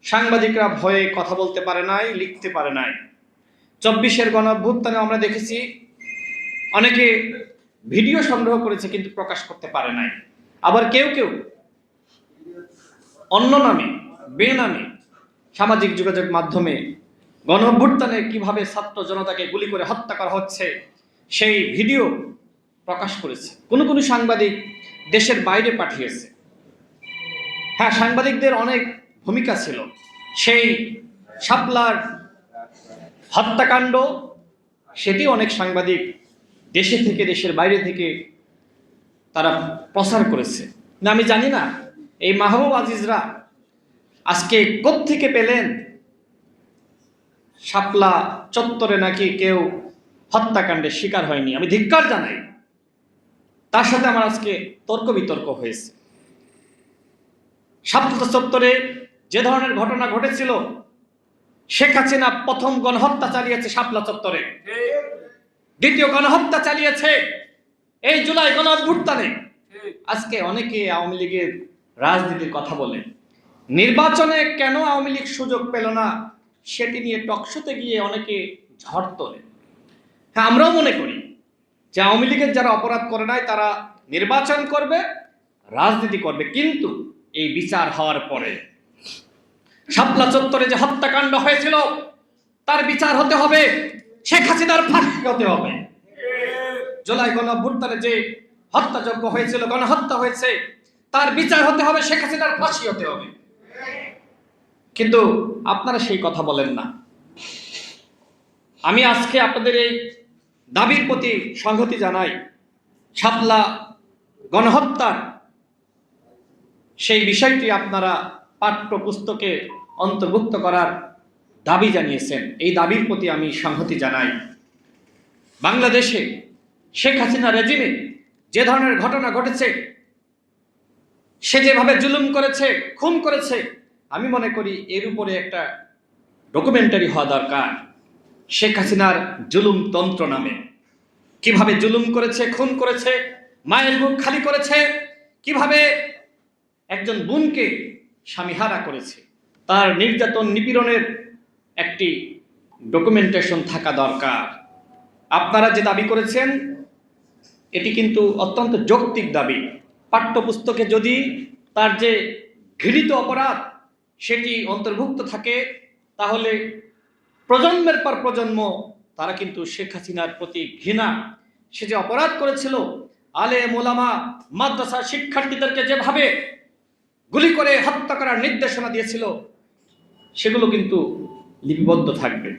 সাংবাদিকরা ভয়ে কথা বলতে পারে নাই, লিখতে পারে নাই। 24-এর গণঅভ্যুত্থানে আমরা দেখেছি অনেকে ভিডিও সংগ্রহ করেছে কিন্তু প্রকাশ করতে পারে নাই। আবার কেউ কেউ অন্য নামে, বেনামে সামাজিক যোগাযোগ মাধ্যমে গণঅভ্যুত্থানে কিভাবে ছাত্র জনতাকে গুলি করে হত্যা করা হচ্ছে সেই ভিডিও প্রকাশ করেছে। কোনো কোনো সাংবাদিক দেশের বাইরে পাঠিয়েছে। হ্যাঁ, সাংবাদিকদের অনেক ভূমিকা ছিল। সেই শাপলার হত্যাকাণ্ড সেটি অনেক সাংবাদিক দেশে থেকে, দেশের বাইরে থেকে তারা প্রচার করেছে। না, আমি জানি না এই মাহবুব আজিজরা আজকে কোত্থেকে পেলেন শাপলা চত্বরে নাকি কেউ হত্যাকাণ্ডের শিকার হয়নি। আমি ধিক্কার জানাই। তার সাথে আমার আজকে তর্ক বিতর্ক হয়েছে। শাপলা চত্বরে যে ধরনের ঘটনা ঘটেছিল, শেখ হাসিনা প্রথম গণহত্যা চালিয়েছে শাপলা চত্বরে, দ্বিতীয় গণহত্যা চালিয়েছে এই জুলাই গণঅভ্যুত্থানে। আজকে অনেকে আওয়ামী লীগের রাজনীতির কথা বলে, নির্বাচনে কেন আওয়ামী লীগ সুযোগ পেল না সেটি নিয়ে টকশোতে গিয়ে অনেকে ঝড় তোলে। হ্যাঁ, আমরাও মনে করি যে আওয়ামী লীগের যারা অপরাধ করে নাই তারা নির্বাচন করবে, রাজনীতি করবে, কিন্তু এই বিচার হওয়ার পরে শাপলা চত্বরে যে হত্যাকাণ্ড হয়েছিল তার বিচার হতে হবে, শেখ হাসিনার ফাঁসি হতে হবে। জুলাই গণঅভ্যুত্থানে যে হত্যাযজ্ঞ হয়েছিল, গণহত্যা হয়েছে, তার বিচার হতে হবে, শেখ হাসিনার ফাঁসি হতে হবে। কিন্তু আপনারা সেই কথা বলেন না। আমি আজকে আপনাদের এই দাবির প্রতি সংহতি জানাই। শাপলা গণহত্যার সেই বিষয়টি আপনারা পাঠ্যপুস্তকে অন্তর্ভুক্ত করার দাবি জানিয়েছেন, এই দাবির প্রতি আমি সংহতি জানাই। বাংলাদেশে শেখ হাসিনা রেজিমে যে ধরনের ঘটনা ঘটেছে, সে যেভাবে জুলুম করেছে, খুন করেছে, আমি মনে করি এর উপরে একটা ডকুমেন্টারি হওয়া দরকার। শেখ হাসিনার জুলুম তন্ত্র নামে কিভাবে জুলুম করেছে, খুন করেছে, মায়ের বুক খালি করেছে, কিভাবে একজন বোনকে স্বামীহারা করেছে, তার নির্যাতন নিপীড়নের একটি ডকুমেন্টেশন থাকা দরকার। আপনারা যে দাবি করেছেন এটি কিন্তু অত্যন্ত যৌক্তিক দাবি। পাঠ্যপুস্তকে যদি তার যে ঘৃণিত অপরাধ সেটি অন্তর্ভুক্ত থাকে, তাহলে প্রজন্মের পর প্রজন্ম তারা কিন্তু শেখ হাসিনার প্রতি ঘৃণা, সে যে অপরাধ করেছিল, আলেম ওলামা মাদ্রাসার শিক্ষার্থীদেরকে যেভাবে গুলি করে হত্যা করার নির্দেশনা দিয়েছিল, সেগুলো কিন্তু লিপিবদ্ধ থাকবে।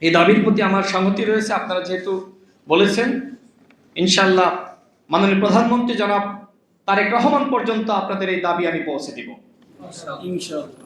এই দাবির প্রতি আমার সংহতি রয়েছে। আপনারা যেহেতু বলেছেন, ইনশাআল্লাহ মাননীয় প্রধানমন্ত্রী জনাব তারেক রহমান পর্যন্ত আপনাদের এই দাবি আমি পৌঁছে দিব। ইনশাআল্লাহ।